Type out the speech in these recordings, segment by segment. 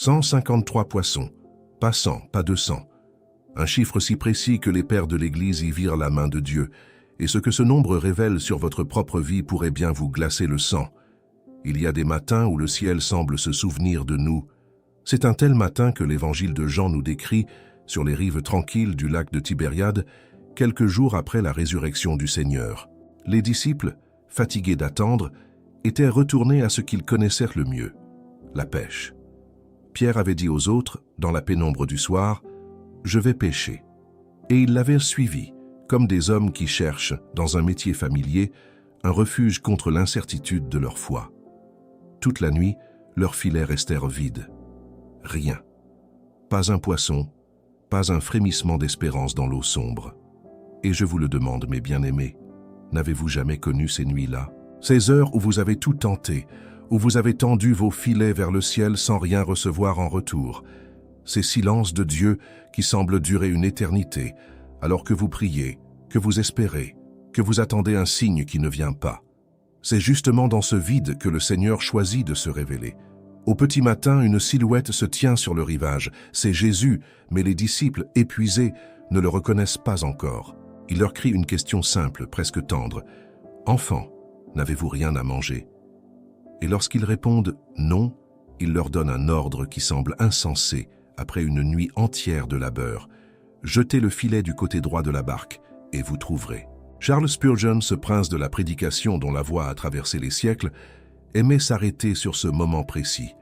153 poissons, pas 100, pas 200. Un chiffre si précis que les pères de l'Église y virent la main de Dieu, et ce que ce nombre révèle sur votre propre vie pourrait bien vous glacer le sang. Il y a des matins où le ciel semble se souvenir de nous. C'est un tel matin que l'évangile de Jean nous décrit sur les rives tranquilles du lac de Tibériade, quelques jours après la résurrection du Seigneur. Les disciples, fatigués d'attendre, étaient retournés à ce qu'ils connaissaient le mieux, la pêche. Pierre avait dit aux autres, dans la pénombre du soir, « Je vais pêcher ». Et ils l'avaient suivi, comme des hommes qui cherchent, dans un métier familier, un refuge contre l'incertitude de leur foi. Toute la nuit, leurs filets restèrent vides. Rien. Pas un poisson, pas un frémissement d'espérance dans l'eau sombre. Et je vous le demande, mes bien-aimés, n'avez-vous jamais connu ces nuits-là? Ces heures où vous avez tout tenté, où vous avez tendu vos filets vers le ciel sans rien recevoir en retour. Ces silences de Dieu qui semblent durer une éternité, alors que vous priez, que vous espérez, que vous attendez un signe qui ne vient pas. C'est justement dans ce vide que le Seigneur choisit de se révéler. Au petit matin, une silhouette se tient sur le rivage. C'est Jésus, mais les disciples, épuisés, ne le reconnaissent pas encore. Il leur crie une question simple, presque tendre. « Enfants, n'avez-vous rien à manger ?» Et lorsqu'ils répondent « non », il leur donne un ordre qui semble insensé après une nuit entière de labeur. « Jetez le filet du côté droit de la barque, et vous trouverez. » Charles Spurgeon, ce prince de la prédication dont la voix a traversé les siècles, aimait s'arrêter sur ce moment précis.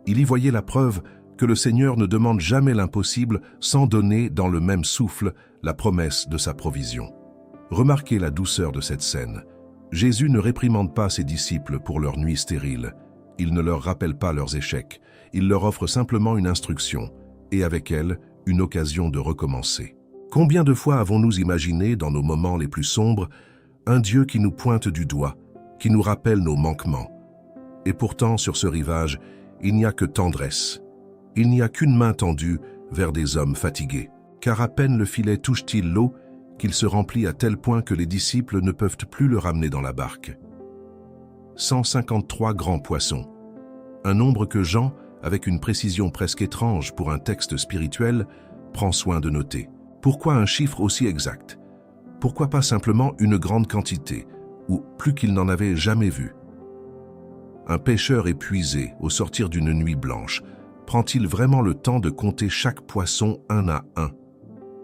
Il y voyait la preuve que le Seigneur ne demande jamais l'impossible sans donner dans le même souffle la promesse de sa provision. Remarquez la douceur de cette scène. Jésus ne réprimande pas ses disciples pour leur nuit stérile. Il ne leur rappelle pas leurs échecs. Il leur offre simplement une instruction, et avec elle, une occasion de recommencer. Combien de fois avons-nous imaginé, dans nos moments les plus sombres, un Dieu qui nous pointe du doigt, qui nous rappelle nos manquements? Et pourtant, sur ce rivage, il n'y a que tendresse. Il n'y a qu'une main tendue vers des hommes fatigués. Car à peine le filet touche-t-il l'eau, qu'il se remplit à tel point que les disciples ne peuvent plus le ramener dans la barque. 153 grands poissons. Un nombre que Jean, avec une précision presque étrange pour un texte spirituel, prend soin de noter. Pourquoi un chiffre aussi exact? Pourquoi pas simplement une grande quantité, ou plus qu'il n'en avait jamais vu? Un pêcheur épuisé, au sortir d'une nuit blanche, prend-il vraiment le temps de compter chaque poisson un à un?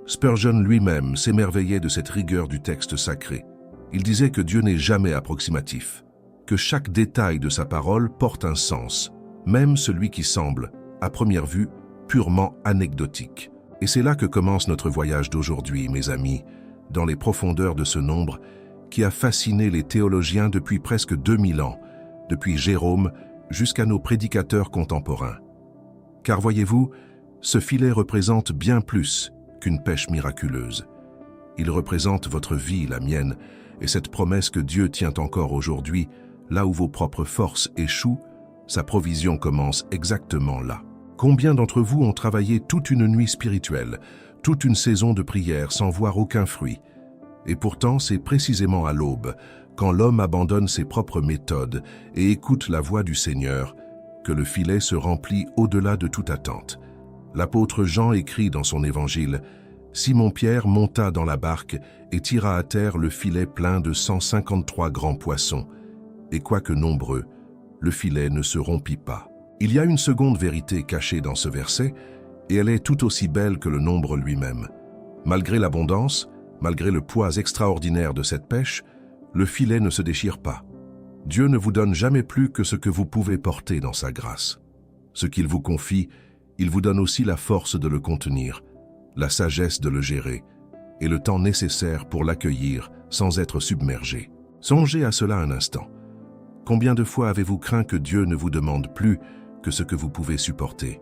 Spurgeon lui-même s'émerveillait de cette rigueur du texte sacré. Il disait que Dieu n'est jamais approximatif, que chaque détail de sa parole porte un sens, même celui qui semble, à première vue, purement anecdotique. Et c'est là que commence notre voyage d'aujourd'hui, mes amis, dans les profondeurs de ce nombre qui a fasciné les théologiens depuis presque 2000 ans, depuis Jérôme jusqu'à nos prédicateurs contemporains. Car voyez-vous, ce filet représente bien plus qu'une pêche miraculeuse. Il représente votre vie, la mienne, et cette promesse que Dieu tient encore aujourd'hui, là où vos propres forces échouent, sa provision commence exactement là. Combien d'entre vous ont travaillé toute une nuit spirituelle, toute une saison de prière sans voir aucun fruit? Et pourtant, c'est précisément à l'aube, quand l'homme abandonne ses propres méthodes et écoute la voix du Seigneur, que le filet se remplit au-delà de toute attente. L'apôtre Jean écrit dans son évangile « Simon-Pierre monta dans la barque et tira à terre le filet plein de 153 grands poissons, et quoique nombreux, le filet ne se rompit pas. » Il y a une seconde vérité cachée dans ce verset, et elle est tout aussi belle que le nombre lui-même. Malgré l'abondance, malgré le poids extraordinaire de cette pêche, le filet ne se déchire pas. Dieu ne vous donne jamais plus que ce que vous pouvez porter dans sa grâce. Ce qu'il vous confie, il vous donne aussi la force de le contenir, la sagesse de le gérer, et le temps nécessaire pour l'accueillir sans être submergé. Songez à cela un instant. Combien de fois avez-vous craint que Dieu ne vous demande plus que ce que vous pouvez supporter?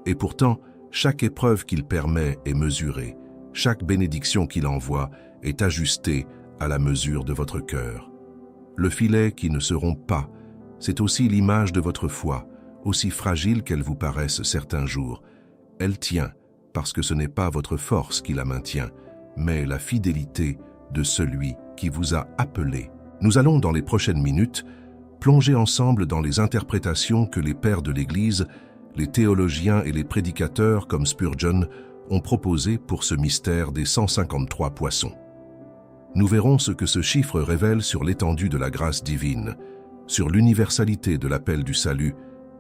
Et pourtant, chaque épreuve qu'il permet est mesurée, chaque bénédiction qu'il envoie est ajustée à la mesure de votre cœur. Le filet qui ne se rompt pas, c'est aussi l'image de votre foi, aussi fragile qu'elle vous paraisse certains jours. Elle tient, parce que ce n'est pas votre force qui la maintient, mais la fidélité de celui qui vous a appelé. Nous allons, dans les prochaines minutes, plonger ensemble dans les interprétations que les pères de l'Église, Les théologiens et les prédicateurs comme Spurgeon ont proposé pour ce mystère des 153 poissons. Nous verrons ce que ce chiffre révèle sur l'étendue de la grâce divine, sur l'universalité de l'appel du salut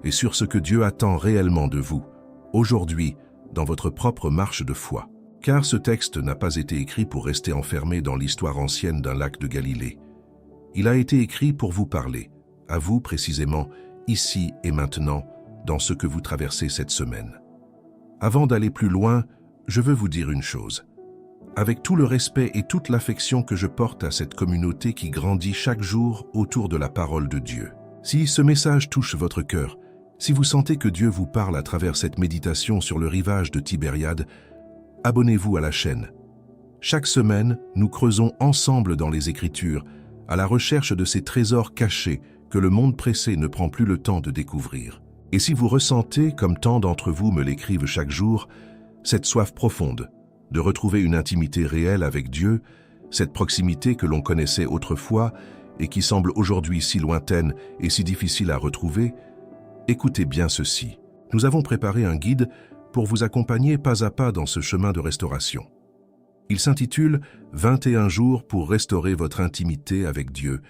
et sur ce que Dieu attend réellement de vous, aujourd'hui, dans votre propre marche de foi. Car ce texte n'a pas été écrit pour rester enfermé dans l'histoire ancienne d'un lac de Galilée. Il a été écrit pour vous parler, à vous précisément, ici et maintenant, dans ce que vous traversez cette semaine. Avant d'aller plus loin, je veux vous dire une chose. Avec tout le respect et toute l'affection que je porte à cette communauté qui grandit chaque jour autour de la parole de Dieu. Si ce message touche votre cœur, si vous sentez que Dieu vous parle à travers cette méditation sur le rivage de Tibériade, abonnez-vous à la chaîne. Chaque semaine, nous creusons ensemble dans les Écritures, à la recherche de ces trésors cachés que le monde pressé ne prend plus le temps de découvrir. Et si vous ressentez, comme tant d'entre vous me l'écrivent chaque jour, cette soif profonde de retrouver une intimité réelle avec Dieu, cette proximité que l'on connaissait autrefois et qui semble aujourd'hui si lointaine et si difficile à retrouver, écoutez bien ceci. Nous avons préparé un guide pour vous accompagner pas à pas dans ce chemin de restauration. Il s'intitule « 21 jours pour restaurer votre intimité avec Dieu »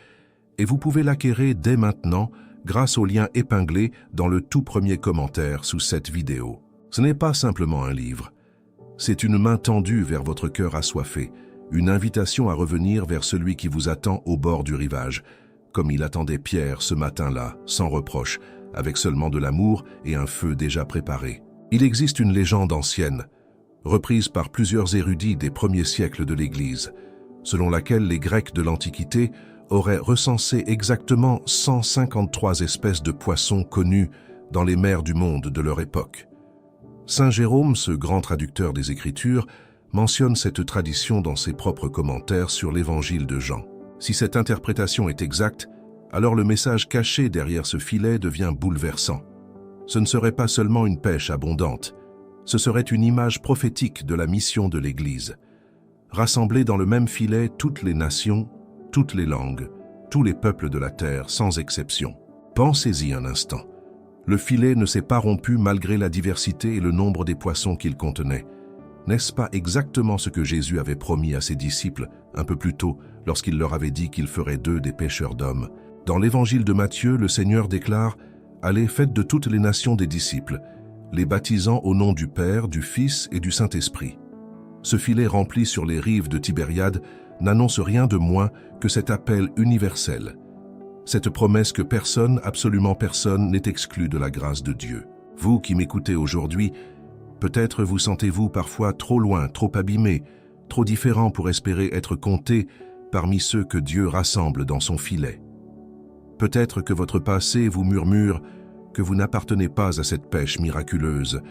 et vous pouvez l'acquérir dès maintenant grâce au lien épinglé dans le tout premier commentaire sous cette vidéo. Ce n'est pas simplement un livre, c'est une main tendue vers votre cœur assoiffé, une invitation à revenir vers celui qui vous attend au bord du rivage, comme il attendait Pierre ce matin-là, sans reproche, avec seulement de l'amour et un feu déjà préparé. Il existe une légende ancienne, reprise par plusieurs érudits des premiers siècles de l'Église, selon laquelle les Grecs de l'Antiquité auraient recensé exactement 153 espèces de poissons connues dans les mers du monde de leur époque. Saint Jérôme, ce grand traducteur des Écritures, mentionne cette tradition dans ses propres commentaires sur l'Évangile de Jean. Si cette interprétation est exacte, alors le message caché derrière ce filet devient bouleversant. Ce ne serait pas seulement une pêche abondante, ce serait une image prophétique de la mission de l'Église. Rassembler dans le même filet toutes les nations, toutes les langues, tous les peuples de la terre, sans exception. Pensez-y un instant. Le filet ne s'est pas rompu malgré la diversité et le nombre des poissons qu'il contenait. N'est-ce pas exactement ce que Jésus avait promis à ses disciples un peu plus tôt lorsqu'il leur avait dit qu'il ferait d'eux des pêcheurs d'hommes? Dans l'évangile de Matthieu, le Seigneur déclare « Allez, faites de toutes les nations des disciples, les baptisant au nom du Père, du Fils et du Saint-Esprit. » Ce filet rempli sur les rives de Tibériade n'annonce rien de moins que cet appel universel. Cette promesse que personne, absolument personne, n'est exclu de la grâce de Dieu. Vous qui m'écoutez aujourd'hui, peut-être vous sentez-vous parfois trop loin, trop abîmé, trop différent pour espérer être compté parmi ceux que Dieu rassemble dans son filet. Peut-être que votre passé vous murmure que vous n'appartenez pas à cette pêche miraculeuse,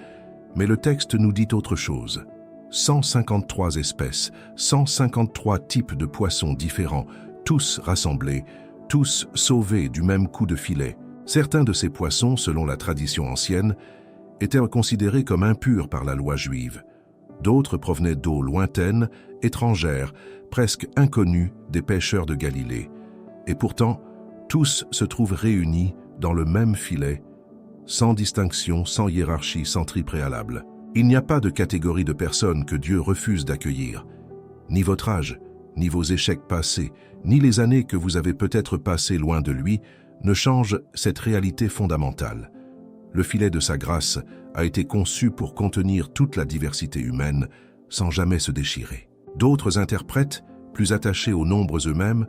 mais le texte nous dit autre chose. 153 espèces, 153 types de poissons différents, tous rassemblés, tous sauvés du même coup de filet. Certains de ces poissons, selon la tradition ancienne, étaient considérés comme impurs par la loi juive. D'autres provenaient d'eaux lointaines, étrangères, presque inconnues des pêcheurs de Galilée. Et pourtant, tous se trouvent réunis dans le même filet, sans distinction, sans hiérarchie, sans tri préalable. Il n'y a pas de catégorie de personnes que Dieu refuse d'accueillir. Ni votre âge, ni vos échecs passés, ni les années que vous avez peut-être passées loin de lui, ne changent cette réalité fondamentale. Le filet de sa grâce a été conçu pour contenir toute la diversité humaine, sans jamais se déchirer. D'autres interprètes, plus attachés aux nombres eux-mêmes,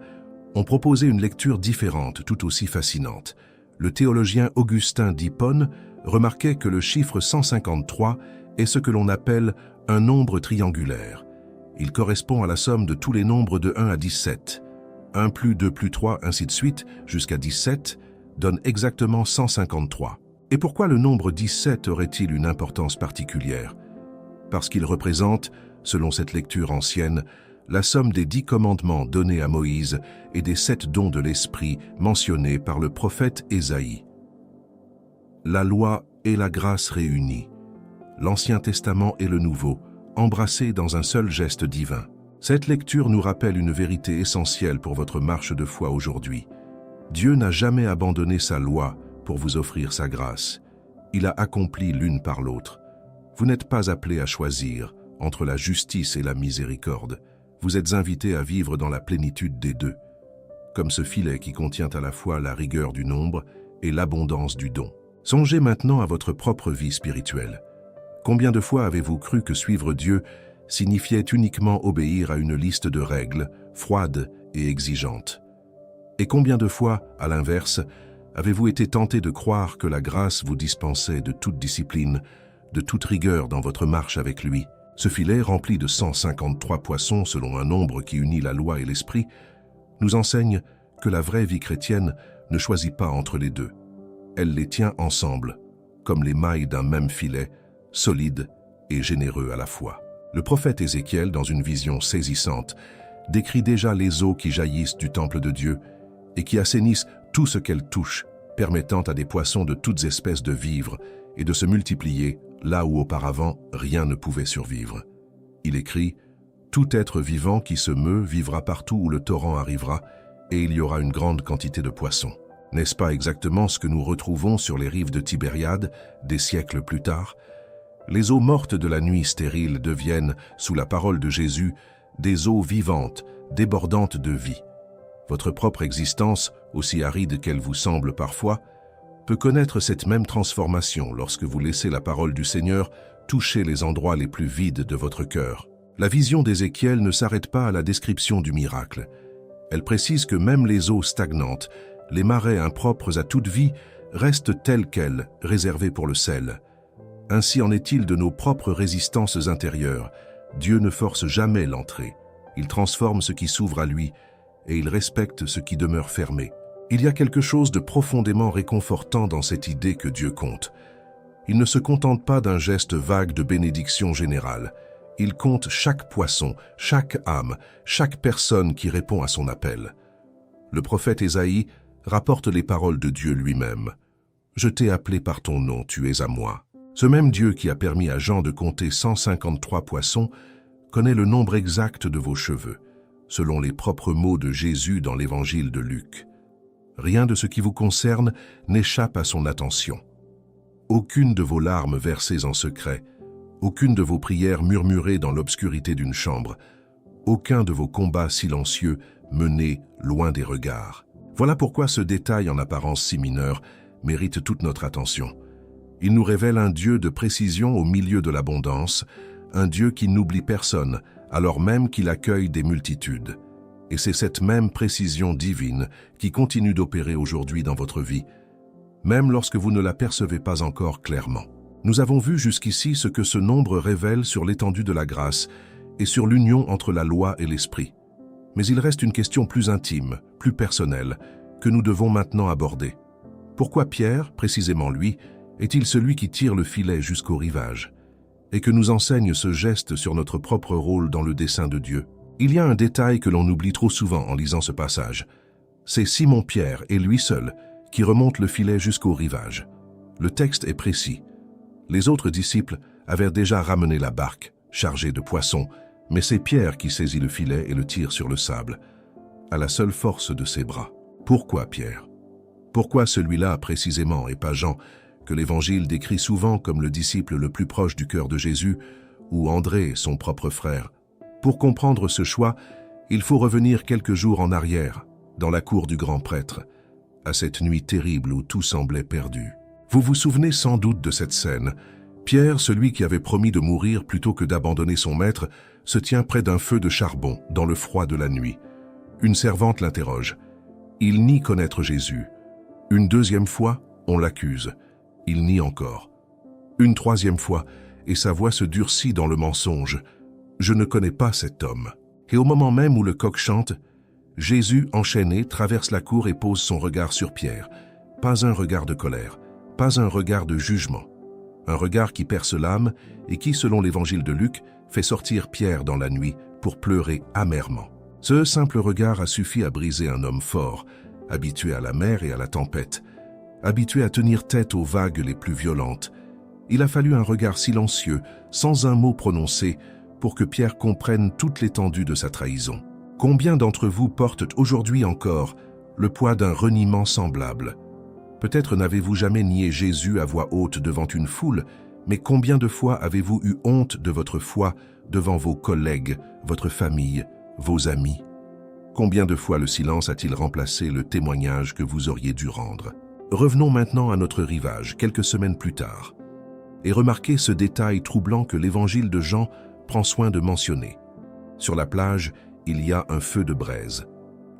ont proposé une lecture différente, tout aussi fascinante. Le théologien Augustin d'Hippone remarquait que le chiffre 153 est ce que l'on appelle un nombre triangulaire. Il correspond à la somme de tous les nombres de 1 à 17. 1 plus 2 plus 3, ainsi de suite, jusqu'à 17, donne exactement 153. Et pourquoi le nombre 17 aurait-il une importance particulière? Parce qu'il représente, selon cette lecture ancienne, la somme des 10 commandements donnés à Moïse et des 7 dons de l'Esprit mentionnés par le prophète Ésaïe. La loi et la grâce réunies, l'Ancien Testament et le Nouveau, embrassés dans un seul geste divin. Cette lecture nous rappelle une vérité essentielle pour votre marche de foi aujourd'hui. Dieu n'a jamais abandonné sa loi pour vous offrir sa grâce. Il a accompli l'une par l'autre. Vous n'êtes pas appelé à choisir entre la justice et la miséricorde. Vous êtes invité à vivre dans la plénitude des deux, comme ce filet qui contient à la fois la rigueur du nombre et l'abondance du don. Songez maintenant à votre propre vie spirituelle. Combien de fois avez-vous cru que suivre Dieu signifiait uniquement obéir à une liste de règles, froides et exigeantes? Et combien de fois, à l'inverse, avez-vous été tenté de croire que la grâce vous dispensait de toute discipline, de toute rigueur dans votre marche avec lui? Ce filet, rempli de 153 poissons selon un nombre qui unit la loi et l'esprit, nous enseigne que la vraie vie chrétienne ne choisit pas entre les deux. Elle les tient ensemble, comme les mailles d'un même filet, solide et généreux à la fois. Le prophète Ézéchiel, dans une vision saisissante, décrit déjà les eaux qui jaillissent du temple de Dieu et qui assainissent tout ce qu'elles touchent, permettant à des poissons de toutes espèces de vivre et de se multiplier là où auparavant rien ne pouvait survivre. Il écrit « Tout être vivant qui se meut vivra partout où le torrent arrivera, et il y aura une grande quantité de poissons. » N'est-ce pas exactement ce que nous retrouvons sur les rives de Tibériade, des siècles plus tard? Les eaux mortes de la nuit stérile deviennent, sous la parole de Jésus, des eaux vivantes, débordantes de vie. Votre propre existence, aussi aride qu'elle vous semble parfois, peut connaître cette même transformation lorsque vous laissez la parole du Seigneur toucher les endroits les plus vides de votre cœur. La vision d'Ézéchiel ne s'arrête pas à la description du miracle. Elle précise que même les eaux stagnantes, les marais impropres à toute vie, restent telles quelles, réservées pour le sel. Ainsi en est-il de nos propres résistances intérieures. Dieu ne force jamais l'entrée. Il transforme ce qui s'ouvre à lui, et il respecte ce qui demeure fermé. Il y a quelque chose de profondément réconfortant dans cette idée que Dieu compte. Il ne se contente pas d'un geste vague de bénédiction générale. Il compte chaque poisson, chaque âme, chaque personne qui répond à son appel. Le prophète Ésaïe rapporte les paroles de Dieu lui-même. « Je t'ai appelé par ton nom, tu es à moi. » Ce même Dieu qui a permis à Jean de compter 153 poissons connaît le nombre exact de vos cheveux, selon les propres mots de Jésus dans l'évangile de Luc. Rien de ce qui vous concerne n'échappe à son attention. Aucune de vos larmes versées en secret, aucune de vos prières murmurées dans l'obscurité d'une chambre, aucun de vos combats silencieux menés loin des regards. Voilà pourquoi ce détail en apparence si mineur mérite toute notre attention. Il nous révèle un Dieu de précision au milieu de l'abondance, un Dieu qui n'oublie personne, alors même qu'il accueille des multitudes. Et c'est cette même précision divine qui continue d'opérer aujourd'hui dans votre vie, même lorsque vous ne la percevez pas encore clairement. Nous avons vu jusqu'ici ce que ce nombre révèle sur l'étendue de la grâce et sur l'union entre la loi et l'esprit. Mais il reste une question plus intime, plus personnelle, que nous devons maintenant aborder. Pourquoi Pierre, précisément lui, est-il celui qui tire le filet jusqu'au rivage? Et que nous enseigne ce geste sur notre propre rôle dans le dessein de Dieu? Il y a un détail que l'on oublie trop souvent en lisant ce passage. C'est Simon-Pierre et lui seul qui remonte le filet jusqu'au rivage. Le texte est précis. Les autres disciples avaient déjà ramené la barque, chargée de poissons, mais c'est Pierre qui saisit le filet et le tire sur le sable, à la seule force de ses bras. Pourquoi Pierre? Pourquoi celui-là précisément et pas Jean, que l'Évangile décrit souvent comme le disciple le plus proche du cœur de Jésus, ou André, son propre frère? Pour comprendre ce choix, il faut revenir quelques jours en arrière, dans la cour du grand prêtre, à cette nuit terrible où tout semblait perdu. Vous vous souvenez sans doute de cette scène. Pierre, celui qui avait promis de mourir plutôt que d'abandonner son maître, se tient près d'un feu de charbon, dans le froid de la nuit. Une servante l'interroge. Il nie connaître Jésus. Une deuxième fois, on l'accuse. Il nie encore. Une troisième fois, et sa voix se durcit dans le mensonge. Je ne connais pas cet homme. Et au moment même où le coq chante, Jésus, enchaîné, traverse la cour et pose son regard sur Pierre. Pas un regard de colère, pas un regard de jugement. Un regard qui perce l'âme et qui, selon l'évangile de Luc, fait sortir Pierre dans la nuit pour pleurer amèrement. Ce simple regard a suffi à briser un homme fort, habitué à la mer et à la tempête, habitué à tenir tête aux vagues les plus violentes. Il a fallu un regard silencieux, sans un mot prononcé, pour que Pierre comprenne toute l'étendue de sa trahison. Combien d'entre vous portent aujourd'hui encore le poids d'un reniement semblable? Peut-être n'avez-vous jamais nié Jésus à voix haute devant une foule, mais combien de fois avez-vous eu honte de votre foi devant vos collègues, votre famille, vos amis? Combien de fois le silence a-t-il remplacé le témoignage que vous auriez dû rendre? Revenons maintenant à notre rivage, quelques semaines plus tard, et remarquez ce détail troublant que l'évangile de Jean prend soin de mentionner. Sur la plage, il y a un feu de braise.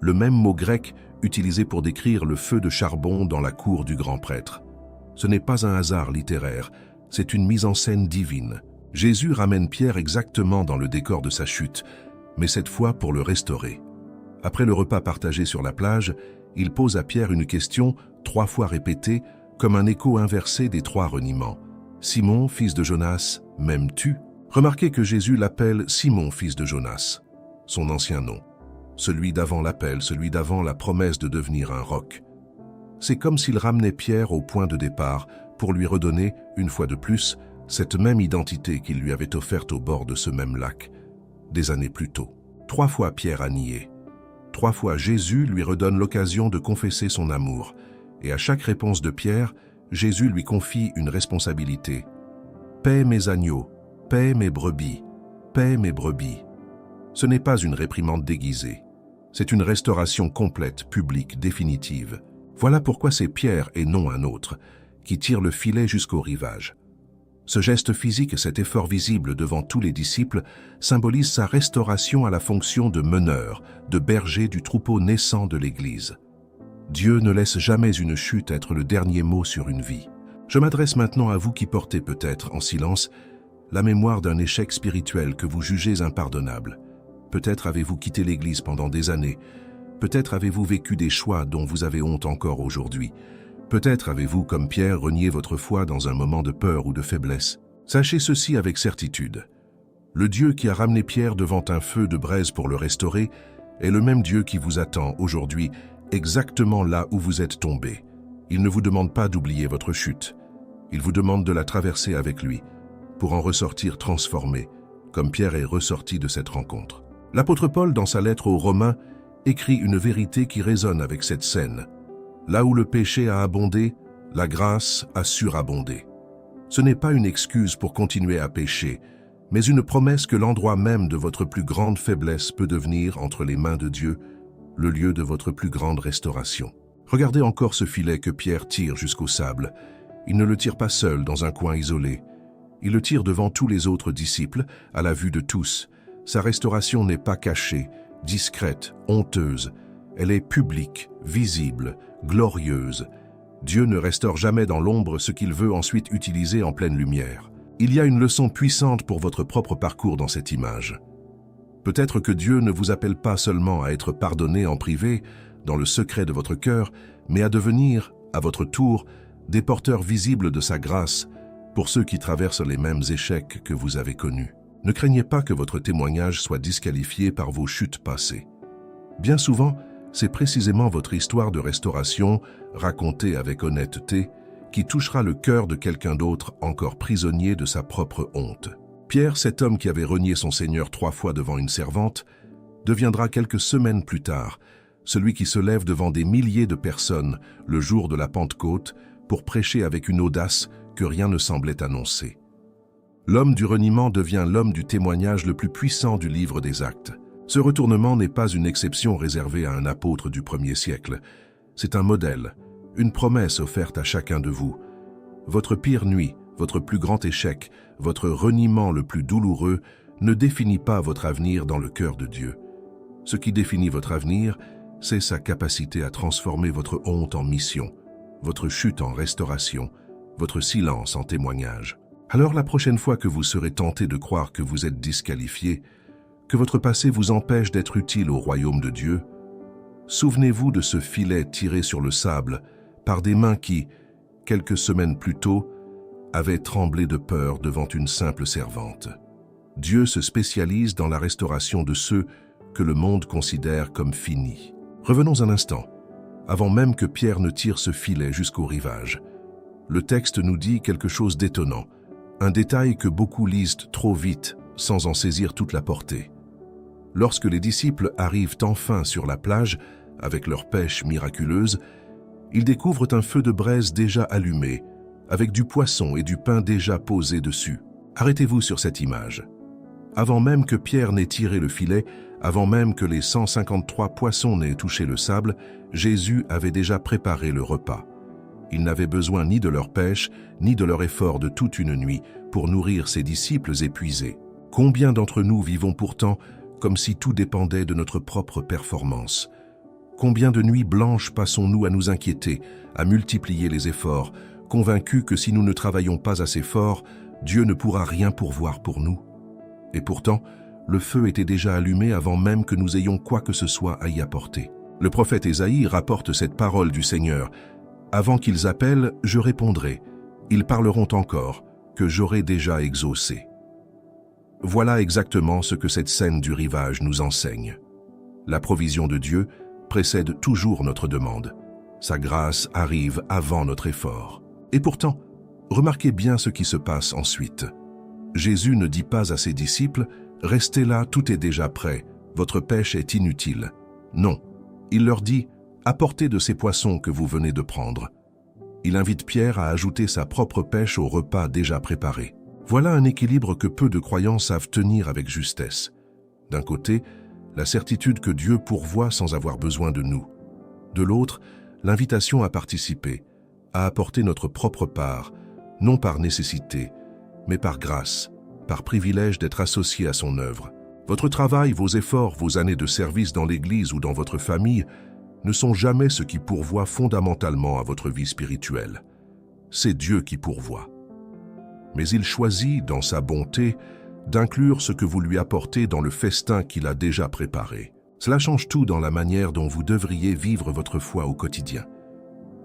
Le même mot grec utilisé pour décrire le feu de charbon dans la cour du grand prêtre. Ce n'est pas un hasard littéraire, c'est une mise en scène divine. Jésus ramène Pierre exactement dans le décor de sa chute, mais cette fois pour le restaurer. Après le repas partagé sur la plage, il pose à Pierre une question 3 fois répétée, comme un écho inversé des 3 reniements. « Simon, fils de Jonas, m'aimes-tu » Remarquez que Jésus l'appelle Simon, fils de Jonas, son ancien nom. Celui d'avant l'appel, celui d'avant la promesse de devenir un roc. C'est comme s'il ramenait Pierre au point de départ pour lui redonner, une fois de plus, cette même identité qu'il lui avait offerte au bord de ce même lac, des années plus tôt. 3 fois Pierre a nié. 3 fois Jésus lui redonne l'occasion de confesser son amour. Et à chaque réponse de Pierre, Jésus lui confie une responsabilité. « Paie mes agneaux, paie mes brebis, paie mes brebis. » Ce n'est pas une réprimande déguisée. C'est une restauration complète, publique, définitive. Voilà pourquoi c'est Pierre et non un autre qui tire le filet jusqu'au rivage. Ce geste physique, cet effort visible devant tous les disciples, symbolise sa restauration à la fonction de meneur, de berger du troupeau naissant de l'Église. Dieu ne laisse jamais une chute être le dernier mot sur une vie. Je m'adresse maintenant à vous qui portez peut-être, en silence, la mémoire d'un échec spirituel que vous jugez impardonnable. Peut-être avez-vous quitté l'Église pendant des années. Peut-être avez-vous vécu des choix dont vous avez honte encore aujourd'hui. Peut-être avez-vous, comme Pierre, renié votre foi dans un moment de peur ou de faiblesse. Sachez ceci avec certitude. Le Dieu qui a ramené Pierre devant un feu de braise pour le restaurer est le même Dieu qui vous attend aujourd'hui, exactement là où vous êtes tombé. Il ne vous demande pas d'oublier votre chute. Il vous demande de la traverser avec lui, pour en ressortir transformé, comme Pierre est ressorti de cette rencontre. L'apôtre Paul, dans sa lettre aux Romains, écrit une vérité qui résonne avec cette scène. Là où le péché a abondé, la grâce a surabondé. Ce n'est pas une excuse pour continuer à pécher, mais une promesse que l'endroit même de votre plus grande faiblesse peut devenir, entre les mains de Dieu, le lieu de votre plus grande restauration. Regardez encore ce filet que Pierre tire jusqu'au sable. Il ne le tire pas seul dans un coin isolé. Il le tire devant tous les autres disciples, à la vue de tous. Sa restauration n'est pas cachée, discrète, honteuse. Elle est publique, visible, glorieuse. Dieu ne restaure jamais dans l'ombre ce qu'il veut ensuite utiliser en pleine lumière. Il y a une leçon puissante pour votre propre parcours dans cette image. Peut-être que Dieu ne vous appelle pas seulement à être pardonné en privé, dans le secret de votre cœur, mais à devenir, à votre tour, des porteurs visibles de sa grâce pour ceux qui traversent les mêmes échecs que vous avez connus. Ne craignez pas que votre témoignage soit disqualifié par vos chutes passées. Bien souvent, c'est précisément votre histoire de restauration, racontée avec honnêteté, qui touchera le cœur de quelqu'un d'autre encore prisonnier de sa propre honte. Pierre, cet homme qui avait renié son Seigneur 3 fois devant une servante, deviendra quelques semaines plus tard celui qui se lève devant des milliers de personnes le jour de la Pentecôte pour prêcher avec une audace que rien ne semblait annoncer. L'homme du reniement devient l'homme du témoignage le plus puissant du livre des Actes. Ce retournement n'est pas une exception réservée à un apôtre du 1er siècle. C'est un modèle, une promesse offerte à chacun de vous. Votre pire nuit, votre plus grand échec, votre reniement le plus douloureux ne définit pas votre avenir dans le cœur de Dieu. Ce qui définit votre avenir, c'est sa capacité à transformer votre honte en mission, votre chute en restauration, votre silence en témoignage. Alors la prochaine fois que vous serez tenté de croire que vous êtes disqualifié, que votre passé vous empêche d'être utile au royaume de Dieu, souvenez-vous de ce filet tiré sur le sable par des mains qui, quelques semaines plus tôt, avaient tremblé de peur devant une simple servante. Dieu se spécialise dans la restauration de ceux que le monde considère comme finis. Revenons un instant, avant même que Pierre ne tire ce filet jusqu'au rivage. Le texte nous dit quelque chose d'étonnant, un détail que beaucoup lisent trop vite sans en saisir toute la portée. Lorsque les disciples arrivent enfin sur la plage avec leur pêche miraculeuse, Ils découvrent un feu de braise déjà allumé, avec du poisson et du pain déjà posé dessus. Arrêtez-vous sur cette image. Avant même que Pierre n'ait tiré le filet, avant même que les 153 poissons n'aient touché le sable, Jésus avait déjà préparé le repas. Il n'avait besoin ni de leur pêche, ni de leur effort de toute une nuit pour nourrir ses disciples épuisés. Combien d'entre nous vivons pourtant comme si tout dépendait de notre propre performance? Combien de nuits blanches passons-nous à nous inquiéter, à multiplier les efforts, convaincus que si nous ne travaillons pas assez fort, Dieu ne pourra rien pourvoir pour nous? Et pourtant, le feu était déjà allumé avant même que nous ayons quoi que ce soit à y apporter. Le prophète Ésaïe rapporte cette parole du Seigneur. « Avant qu'ils appellent, je répondrai. Ils parleront encore, que j'aurai déjà exaucé. » Voilà exactement ce que cette scène du rivage nous enseigne. La provision de Dieu précède toujours notre demande. Sa grâce arrive avant notre effort. Et pourtant, remarquez bien ce qui se passe ensuite. Jésus ne dit pas à ses disciples « Restez là, tout est déjà prêt, votre pêche est inutile ». Non, il leur dit « Apportez de ces poissons que vous venez de prendre ». Il invite Pierre à ajouter sa propre pêche au repas déjà préparé. Voilà un équilibre que peu de croyants savent tenir avec justesse. D'un côté, la certitude que Dieu pourvoit sans avoir besoin de nous. De l'autre, l'invitation à participer, à apporter notre propre part, non par nécessité, mais par grâce, par privilège d'être associé à son œuvre. Votre travail, vos efforts, vos années de service dans l'Église ou dans votre famille ne sont jamais ce qui pourvoit fondamentalement à votre vie spirituelle. C'est Dieu qui pourvoit. Mais il choisit, dans sa bonté, d'inclure ce que vous lui apportez dans le festin qu'il a déjà préparé. Cela change tout dans la manière dont vous devriez vivre votre foi au quotidien.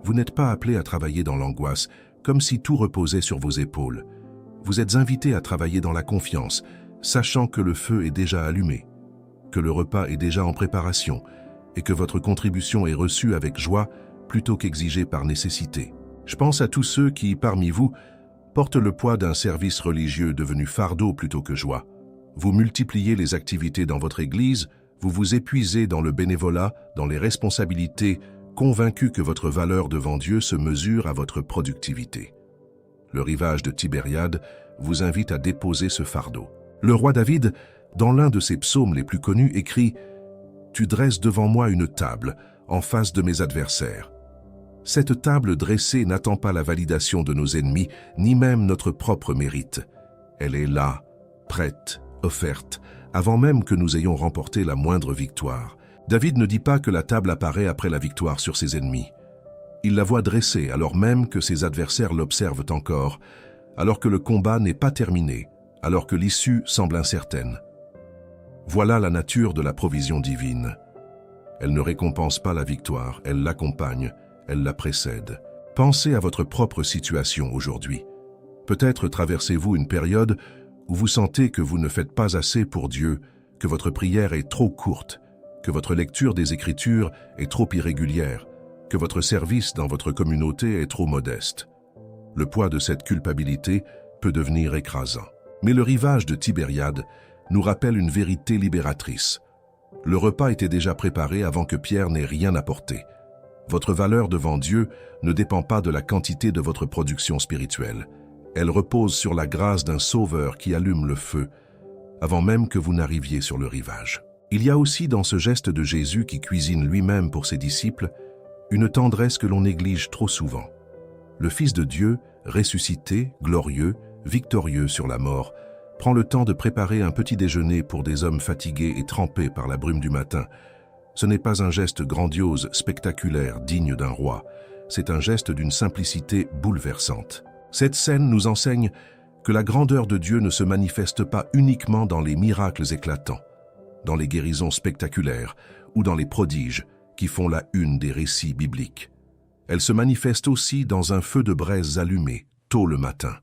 Vous n'êtes pas appelé à travailler dans l'angoisse, comme si tout reposait sur vos épaules. Vous êtes invité à travailler dans la confiance, sachant que le feu est déjà allumé, que le repas est déjà en préparation et que votre contribution est reçue avec joie plutôt qu'exigée par nécessité. Je pense à tous ceux qui, parmi vous, portent le poids d'un service religieux devenu fardeau plutôt que joie. Vous multipliez les activités dans votre Église, vous vous épuisez dans le bénévolat, dans les responsabilités, convaincus que votre valeur devant Dieu se mesure à votre productivité. Le rivage de Tibériade vous invite à déposer ce fardeau. Le roi David, dans l'un de ses psaumes les plus connus, écrit « Tu dresses devant moi une table, en face de mes adversaires. » Cette table dressée n'attend pas la validation de nos ennemis, ni même notre propre mérite. Elle est là, prête, offerte, avant même que nous ayons remporté la moindre victoire. David ne dit pas que la table apparaît après la victoire sur ses ennemis. Il la voit dressée alors même que ses adversaires l'observent encore, alors que le combat n'est pas terminé, alors que l'issue semble incertaine. Voilà la nature de la provision divine. Elle ne récompense pas la victoire, elle l'accompagne, elle la précède. Pensez à votre propre situation aujourd'hui. Peut-être traversez-vous une période où vous sentez que vous ne faites pas assez pour Dieu, que votre prière est trop courte, que votre lecture des Écritures est trop irrégulière, que votre service dans votre communauté est trop modeste. Le poids de cette culpabilité peut devenir écrasant. Mais le rivage de Tibériade nous rappelle une vérité libératrice. Le repas était déjà préparé avant que Pierre n'ait rien apporté. Votre valeur devant Dieu ne dépend pas de la quantité de votre production spirituelle. Elle repose sur la grâce d'un Sauveur qui allume le feu, avant même que vous n'arriviez sur le rivage. Il y a aussi dans ce geste de Jésus qui cuisine lui-même pour ses disciples, une tendresse que l'on néglige trop souvent. Le Fils de Dieu, ressuscité, glorieux, victorieux sur la mort, prend le temps de préparer un petit déjeuner pour des hommes fatigués et trempés par la brume du matin. Ce n'est pas un geste grandiose, spectaculaire, digne d'un roi. C'est un geste d'une simplicité bouleversante. Cette scène nous enseigne que la grandeur de Dieu ne se manifeste pas uniquement dans les miracles éclatants, dans les guérisons spectaculaires ou dans les prodiges qui font la une des récits bibliques. Elle se manifeste aussi dans un feu de braise allumé, tôt le matin,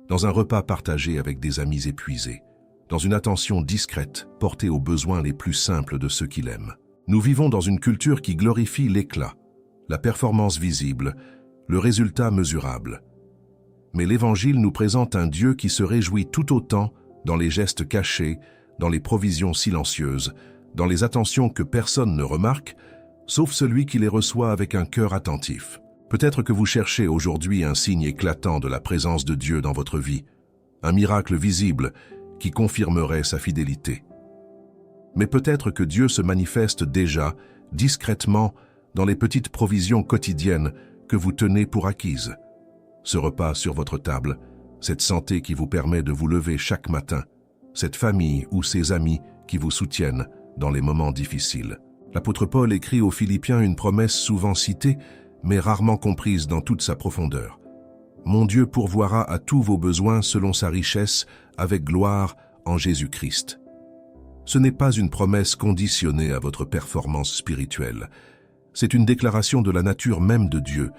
dans un repas partagé avec des amis épuisés, dans une attention discrète portée aux besoins les plus simples de ceux qui l'aiment. Nous vivons dans une culture qui glorifie l'éclat, la performance visible, le résultat mesurable. Mais l'Évangile nous présente un Dieu qui se réjouit tout autant dans les gestes cachés, dans les provisions silencieuses, dans les attentions que personne ne remarque, sauf celui qui les reçoit avec un cœur attentif. Peut-être que vous cherchez aujourd'hui un signe éclatant de la présence de Dieu dans votre vie, un miracle visible qui confirmerait sa fidélité. Mais peut-être que Dieu se manifeste déjà, discrètement, dans les petites provisions quotidiennes que vous tenez pour acquises. Ce repas sur votre table, cette santé qui vous permet de vous lever chaque matin, cette famille ou ces amis qui vous soutiennent dans les moments difficiles. L'apôtre Paul écrit aux Philippiens une promesse souvent citée, mais rarement comprise dans toute sa profondeur. « Mon Dieu pourvoira à tous vos besoins selon sa richesse, avec gloire en Jésus-Christ. » Ce n'est pas une promesse conditionnée à votre performance spirituelle. C'est une déclaration de la nature même de Dieu,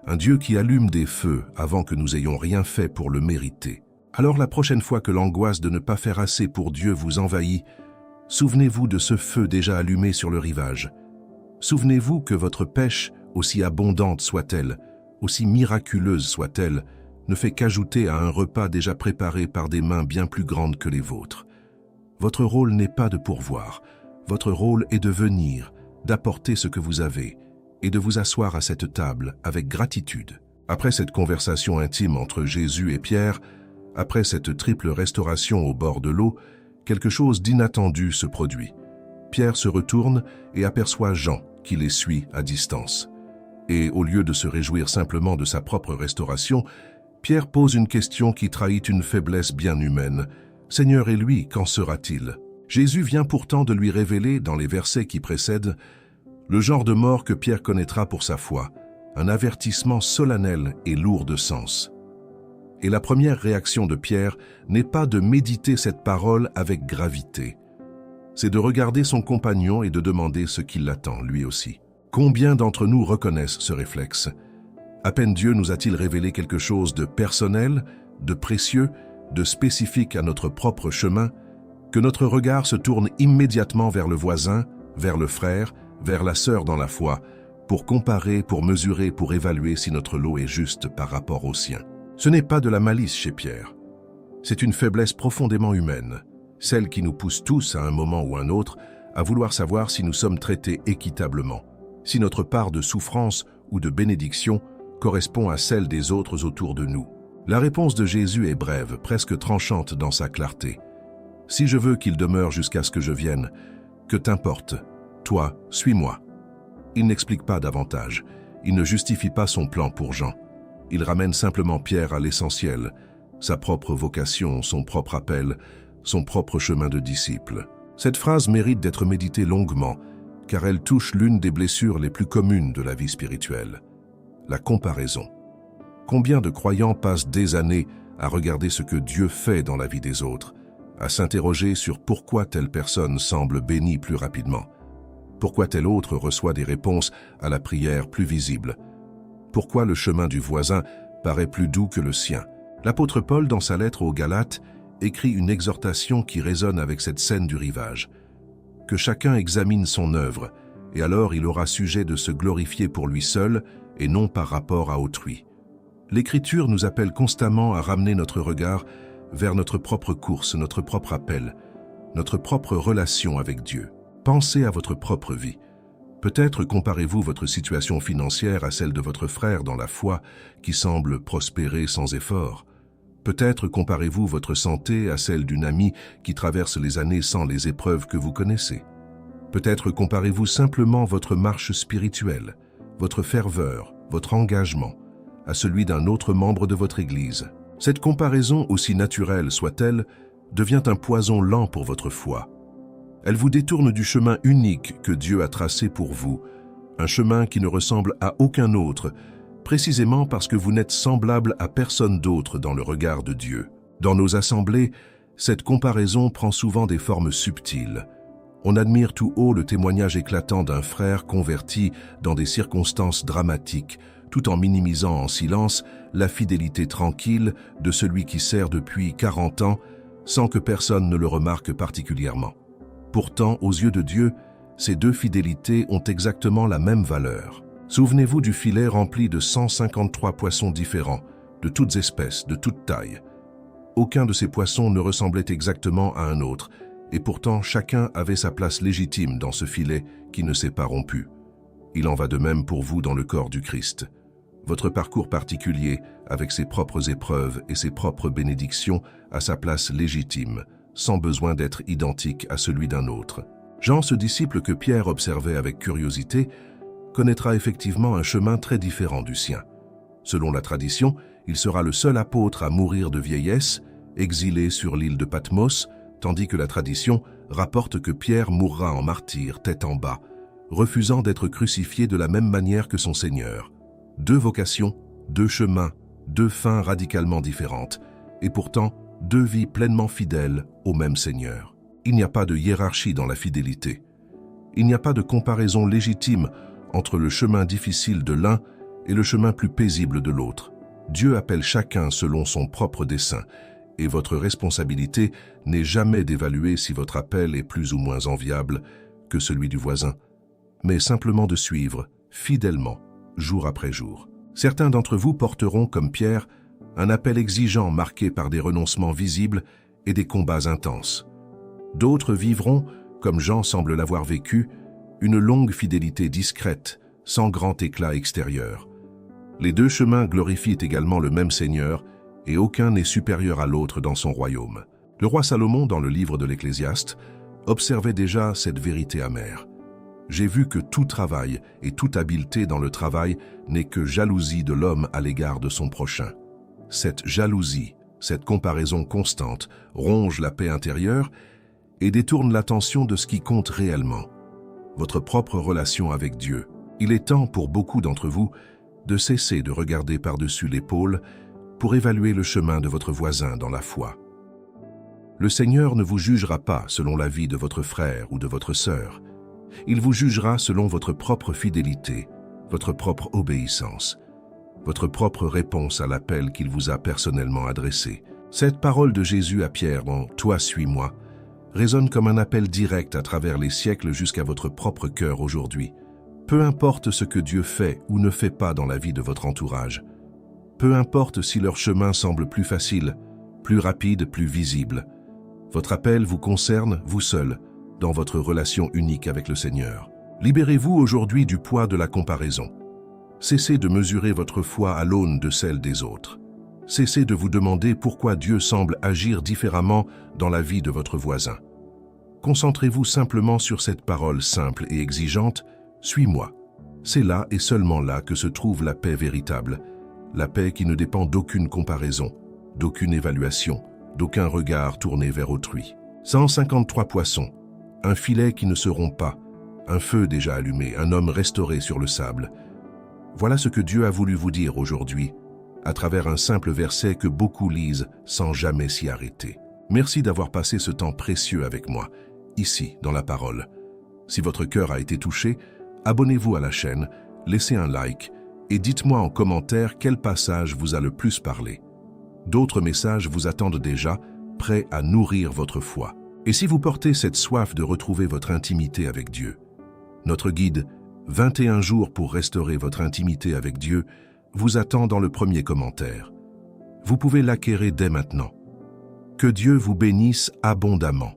un Dieu qui allume des feux avant que nous ayons rien fait pour le mériter. Alors la prochaine fois que l'angoisse de ne pas faire assez pour Dieu vous envahit, souvenez-vous de ce feu déjà allumé sur le rivage. Souvenez-vous que votre pêche, aussi abondante soit-elle, aussi miraculeuse soit-elle, ne fait qu'ajouter à un repas déjà préparé par des mains bien plus grandes que les vôtres. Votre rôle n'est pas de pourvoir, votre rôle est de venir, d'apporter ce que vous avez, et de vous asseoir à cette table avec gratitude. Après cette conversation intime entre Jésus et Pierre, après cette triple restauration au bord de l'eau, quelque chose d'inattendu se produit. Pierre se retourne et aperçoit Jean, qui les suit à distance. Et au lieu de se réjouir simplement de sa propre restauration, Pierre pose une question qui trahit une faiblesse bien humaine. « Seigneur, et lui, qu'en sera-t-il » Jésus vient pourtant de lui révéler, dans les versets qui précèdent, le genre de mort que Pierre connaîtra pour sa foi, un avertissement solennel et lourd de sens. Et la première réaction de Pierre n'est pas de méditer cette parole avec gravité. C'est de regarder son compagnon et de demander ce qui l'attend, lui aussi. Combien d'entre nous reconnaissent ce réflexe? À peine Dieu nous a-t-il révélé quelque chose de personnel, de précieux, de spécifique à notre propre chemin, que notre regard se tourne immédiatement vers le voisin, vers le frère, vers la sœur dans la foi, pour comparer, pour mesurer, pour évaluer si notre lot est juste par rapport au sien. Ce n'est pas de la malice chez Pierre. C'est une faiblesse profondément humaine, celle qui nous pousse tous à un moment ou un autre à vouloir savoir si nous sommes traités équitablement, si notre part de souffrance ou de bénédiction correspond à celle des autres autour de nous. La réponse de Jésus est brève, presque tranchante dans sa clarté. « Si je veux qu'il demeure jusqu'à ce que je vienne, que t'importe, toi, suis-moi. » Il n'explique pas davantage, il ne justifie pas son plan pour Jean. Il ramène simplement Pierre à l'essentiel, sa propre vocation, son propre appel, son propre chemin de disciple. Cette phrase mérite d'être méditée longuement, car elle touche l'une des blessures les plus communes de la vie spirituelle, la comparaison. Combien de croyants passent des années à regarder ce que Dieu fait dans la vie des autres, à s'interroger sur pourquoi telle personne semble bénie plus rapidement, pourquoi tel autre reçoit des réponses à la prière plus visibles, pourquoi le chemin du voisin paraît plus doux que le sien. L'apôtre Paul, dans sa lettre aux Galates, écrit une exhortation qui résonne avec cette scène du rivage. Que chacun examine son œuvre, et alors il aura sujet de se glorifier pour lui seul et non par rapport à autrui. L'Écriture nous appelle constamment à ramener notre regard vers notre propre course, notre propre appel, notre propre relation avec Dieu. Pensez à votre propre vie. Peut-être comparez-vous votre situation financière à celle de votre frère dans la foi qui semble prospérer sans effort. Peut-être comparez-vous votre santé à celle d'une amie qui traverse les années sans les épreuves que vous connaissez. Peut-être comparez-vous simplement votre marche spirituelle, votre ferveur, votre engagement, à celui d'un autre membre de votre Église. Cette comparaison, aussi naturelle soit-elle, devient un poison lent pour votre foi. Elle vous détourne du chemin unique que Dieu a tracé pour vous, un chemin qui ne ressemble à aucun autre, précisément parce que vous n'êtes semblable à personne d'autre dans le regard de Dieu. Dans nos assemblées, cette comparaison prend souvent des formes subtiles. On admire tout haut le témoignage éclatant d'un frère converti dans des circonstances dramatiques, tout en minimisant en silence la fidélité tranquille de celui qui sert depuis 40 ans sans que personne ne le remarque particulièrement. Pourtant, aux yeux de Dieu, ces deux fidélités ont exactement la même valeur. Souvenez-vous du filet rempli de 153 poissons différents, de toutes espèces, de toutes tailles. Aucun de ces poissons ne ressemblait exactement à un autre, et pourtant chacun avait sa place légitime dans ce filet qui ne s'est pas rompu. Il en va de même pour vous dans le corps du Christ. Votre parcours particulier, avec ses propres épreuves et ses propres bénédictions, a sa place légitime, sans besoin d'être identique à celui d'un autre. Jean, ce disciple que Pierre observait avec curiosité, connaîtra effectivement un chemin très différent du sien. Selon la tradition, il sera le seul apôtre à mourir de vieillesse, exilé sur l'île de Patmos, tandis que la tradition rapporte que Pierre mourra en martyr, tête en bas, refusant d'être crucifié de la même manière que son Seigneur. Deux vocations, deux chemins, deux fins radicalement différentes, et pourtant deux vies pleinement fidèles au même Seigneur. Il n'y a pas de hiérarchie dans la fidélité. Il n'y a pas de comparaison légitime entre le chemin difficile de l'un et le chemin plus paisible de l'autre. Dieu appelle chacun selon son propre dessein, et votre responsabilité n'est jamais d'évaluer si votre appel est plus ou moins enviable que celui du voisin, mais simplement de suivre, fidèlement, jour après jour. Certains d'entre vous porteront, comme Pierre, un appel exigeant marqué par des renoncements visibles et des combats intenses. D'autres vivront, comme Jean semble l'avoir vécu, une longue fidélité discrète, sans grand éclat extérieur. Les deux chemins glorifient également le même Seigneur, et aucun n'est supérieur à l'autre dans son royaume. Le roi Salomon, dans le livre de l'Ecclésiaste, observait déjà cette vérité amère. J'ai vu que tout travail et toute habileté dans le travail n'est que jalousie de l'homme à l'égard de son prochain. Cette jalousie, cette comparaison constante, ronge la paix intérieure et détourne l'attention de ce qui compte réellement, votre propre relation avec Dieu. Il est temps pour beaucoup d'entre vous de cesser de regarder par-dessus l'épaule pour évaluer le chemin de votre voisin dans la foi. Le Seigneur ne vous jugera pas selon la vie de votre frère ou de votre sœur. Il vous jugera selon votre propre fidélité, votre propre obéissance, votre propre réponse à l'appel qu'il vous a personnellement adressé. Cette parole de Jésus à Pierre dans « Toi, suis-moi » résonne comme un appel direct à travers les siècles jusqu'à votre propre cœur aujourd'hui. Peu importe ce que Dieu fait ou ne fait pas dans la vie de votre entourage, peu importe si leur chemin semble plus facile, plus rapide, plus visible, votre appel vous concerne, vous seul, dans votre relation unique avec le Seigneur. Libérez-vous aujourd'hui du poids de la comparaison. Cessez de mesurer votre foi à l'aune de celle des autres. Cessez de vous demander pourquoi Dieu semble agir différemment dans la vie de votre voisin. Concentrez-vous simplement sur cette parole simple et exigeante « Suis-moi ». C'est là et seulement là que se trouve la paix véritable, la paix qui ne dépend d'aucune comparaison, d'aucune évaluation, d'aucun regard tourné vers autrui. 153 poissons, un filet qui ne se rompt pas, un feu déjà allumé, un homme restauré sur le sable. Voilà ce que Dieu a voulu vous dire aujourd'hui, à travers un simple verset que beaucoup lisent sans jamais s'y arrêter. Merci d'avoir passé ce temps précieux avec moi, ici, dans la parole. Si votre cœur a été touché, abonnez-vous à la chaîne, laissez un like et dites-moi en commentaire quel passage vous a le plus parlé. D'autres messages vous attendent déjà, prêts à nourrir votre foi. Et si vous portez cette soif de retrouver votre intimité avec Dieu, notre guide « 21 jours pour restaurer votre intimité avec Dieu » vous attend dans le premier commentaire. Vous pouvez l'acquérir dès maintenant. Que Dieu vous bénisse abondamment.